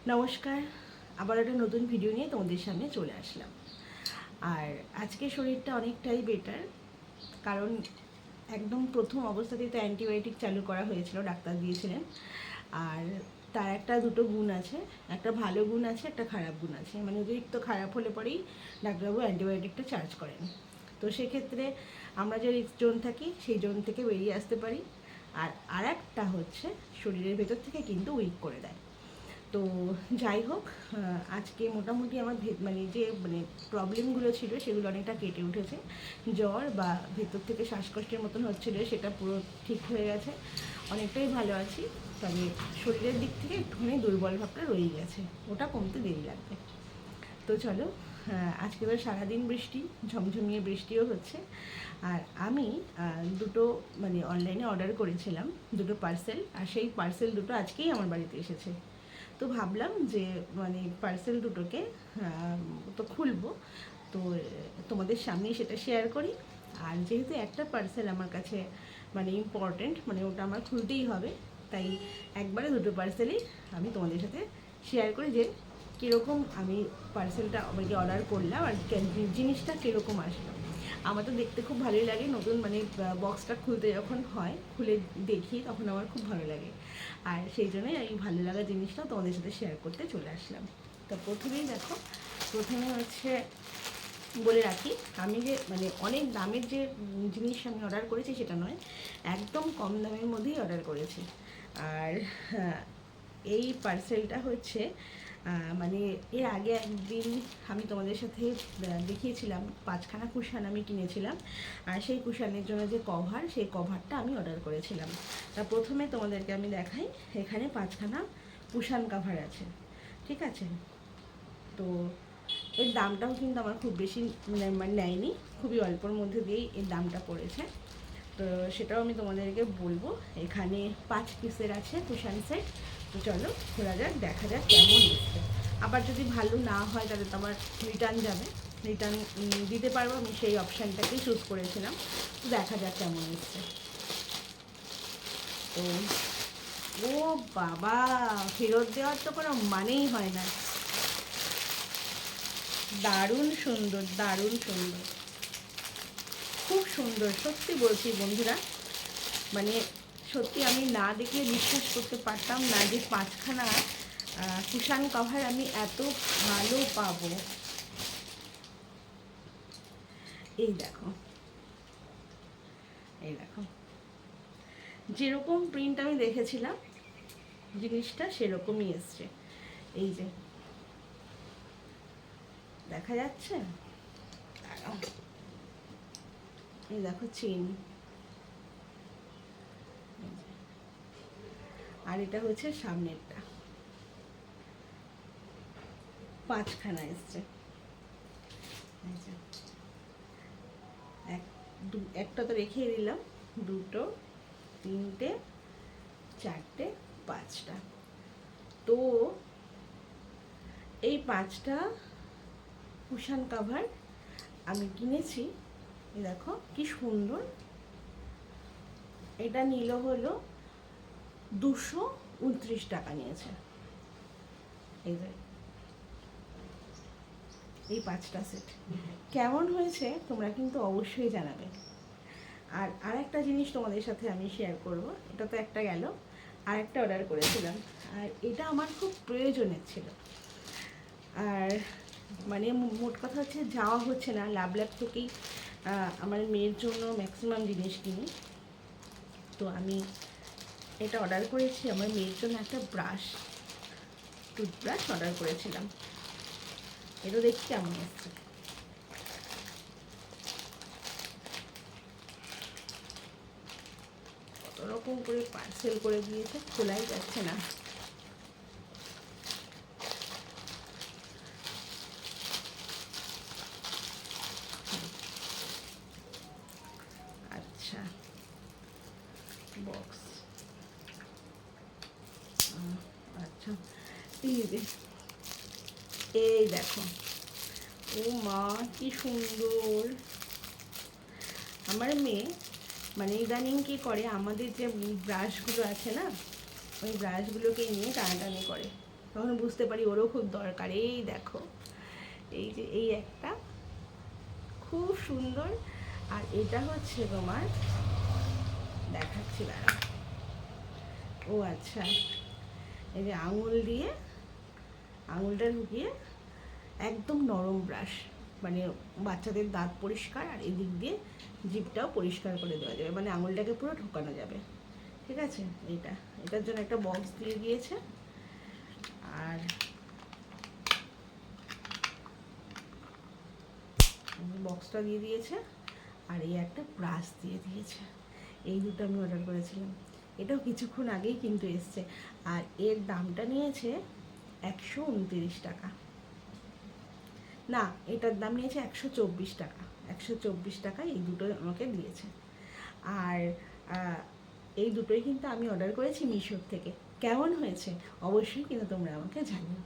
নমস্কার, আবার একটা নতুন ভিডিও নিয়ে তোমাদের সামনে চলে আসলাম। আর আজকে শরীরটা অনেকটাই বেটার, কারণ একদম প্রথম অবস্থাতেই তো অ্যান্টিবায়োটিক চালু করা হয়েছিল, ডাক্তার দিয়েছিলেন। আর তার একটা দুটো গুণ আছে, একটা ভালো গুণ আছে, একটা খারাপ গুণ আছে। মানে অতিরিক্ত খারাপ হলে পরেই ডাক্তারবাবু অ্যান্টিবায়োটিকটা চার্জ করেন। তো সেক্ষেত্রে আমরা যে রিস্ক জোন থাকি সেই জোন থেকে বেরিয়ে আসতে পারি। আর একটা হচ্ছে শরীরের ভেতর থেকে কিন্তু উইক করে দেয়। তো যাই হোক, আজকে মোটামুটি আমার মানে প্রবলেমগুলো ছিল সেগুলো অনেকটা কেটে উঠেছে। জ্বর বা ভেতর থেকে শ্বাসকষ্টের মতন হচ্ছিলো সেটা পুরো ঠিক হয়ে গেছে, অনেকটাই ভালো আছি। তবে শরীরের দিক থেকে একটুখানি দুর্বল ভাবটা রয়ে গেছে, ওটা কমতে দেরি লাগবে। তো চলো, আজকে তো সারাদিন বৃষ্টি, ঝমঝমিয়ে বৃষ্টিও হচ্ছে। আর আমি দুটো মানে অনলাইনে অর্ডার করেছিলাম, দুটো পার্সেল, আর সেই পার্সেল দুটো আজকেই আমার বাড়িতে এসেছে। তো ভাবলাম যে মানে পার্সেল দুটোকে তো খুলবো, তো তোমাদের সামনেই সেটা শেয়ার করি। আর যেহেতু একটা পার্সেল আমার কাছে মানে ইম্পর্ট্যান্ট, মানে ওটা আমার খুলতেই হবে, তাই একবারে দুটো পার্সেলই আমি তোমাদের সাথে শেয়ার করি যে কীরকম আমি পার্সেলটা আমাকে অর্ডার করলাম আর জিনিসটা কীরকম আসলো। আমার তো দেখতে খুব ভালোই লাগে, নতুন মানে বক্সটা খুলতে যখন হয়, খুলে দেখি তখন আমার খুব ভালো লাগে। আর সেই জন্যই এই ভালো লাগা জিনিসটা তোমাদের সাথে শেয়ার করতে চলে আসলাম। তো প্রথমেই দেখো, প্রথমে হচ্ছে বলে রাখি, আমি যে মানে অনেক দামের যে জিনিস আমি অর্ডার করেছি সেটা নয়, একদম কম দামের মধ্যেই অর্ডার করেছি। আর এই পার্সেলটা হচ্ছে মানে এর আগে একদিন আমি তোমাদের সাথে দেখিয়েছিলাম 5খানা কুশান আমি কিনেছিলাম, আর সেই কুশানের জন্য যে কভার, সেই কভারটা আমি অর্ডার করেছিলাম। তা প্রথমে তোমাদেরকে আমি দেখাই, এখানে 5খানা কুশান কভার আছে, ঠিক আছে? তো এর দামটাও কিন্তু আমার খুব বেশি মানে নেয়নি, খুবই অল্পর মধ্যে দিয়েই এর দামটা পড়েছে। তো সেটাও আমি তোমাদেরকে বলবো। এখানে 5 পিসের আছে কুশান সেট। তো চলো খোলা যাক, দেখা যাক কেমন এসছে। আবার যদি ভালো না হয় তাহলে তো আমার রিটার্ন যাবে, রিটার্ন দিতে পারবো, আমি সেই অপশানটাকেই চুজ করেছিলাম। তো দেখা যাক কেমন এসছে। তো ও বাবা, ফেরত দেওয়ার তো কোনো মানেই হয় না। দারুণ সুন্দর, দারুণ সুন্দর, খুব সুন্দর, সত্যি বলছি বন্ধুরা। মানে সত্যি আমি না দেখলে বিশ্বাস করতে পারতাম না যে 5খানা কুশান কভার আমি এত ভালো পাবো। এই দেখো, এই দেখো, যেরকম প্রিন্ট আমি দেখেছিলাম জিনিসটা সেরকমই এসছে। এই যে দেখা যাচ্ছে, এই দেখো চেন, আর এটা হচ্ছে সামনেরটা, 5খানা এসছে। একটা তো রেখেই দিলাম, দুটো, তিনটে, চারটে, 5টা। তো এই 5টা কুশান কাভার আমি কিনেছি। দেখো কি সুন্দর, এটা নিল হলো 229 টাকা নিয়েছে। এই যে এই 5টা সেট কেমন হয়েছে তোমরা কিন্তু অবশ্যই জানাবে। আর আরেকটা জিনিস তোমাদের সাথে আমি শেয়ার করব, এটা তো একটা গেল, আরেকটা অর্ডার করেছিলাম, আর এটা আমার খুব প্রয়োজনের ছিল। আর মানে মোট কথা হচ্ছে যাওয়া হচ্ছে না, লাভ থেকেই আমার মেয়ের জন্য ম্যাক্সিমাম জিনিস কিনি। তো আমি এটা অর্ডার করেছি, আমার মেয়ের জন্য একটা টুথব্রাশ অর্ডার করেছিলাম। এটা দেখি কেমন এসছে। কত রকম করে পার্সেল করে দিয়েছে, খোলাই যাচ্ছে না। আচ্ছা, বক্স, আচ্ছা, এই দেখো, ও মা কি সুন্দর। আমার মেয়ে মানে ইদানিং কি করে, আমাদের যে ব্রাশগুলো আছে না, ওই ব্রাশগুলোকে নিয়ে টানাটানি করে। তখন বুঝতে পারি ওরও খুব দরকার। এই দেখো, এই যে এই একটা খুব সুন্দর। আর এটা হচ্ছে তোমার, দেখাচ্ছি দাঁড়া। ও আচ্ছা, এই যে আঙুলটা ঢুকিয়ে একদম নরম ব্রাশ, মানে বাচ্চাদের দাঁত পরিষ্কার আর এদিক দিয়ে জিভটাও পরিষ্কার করে দেওয়া যাবে, মানে আঙুলটাকে পুরো ঢোকানো যাবে। ঠিক আছে, এটার জন্য একটা বক্স দিয়ে দিয়েছে, আর বক্সটা দিয়ে দিয়েছে, আর এই একটা ব্রাশ দিয়ে দিয়েছে। এই দুটো আমি অর্ডার করেছিলাম, এটাও কিছুক্ষণ আগেই কিন্তু এসছে। আর এর দামটা নিয়েছে 129 টাকা, না এটার দাম নিয়েছে 124 টাকা। 124 টাকায় এই দুটো আমাকে দিয়েছে। আর এই দুটোই কিন্তু আমি অর্ডার করেছি মিশোর থেকে। কেমন হয়েছে অবশ্যই কিন্তু তোমরা আমাকে জানিও।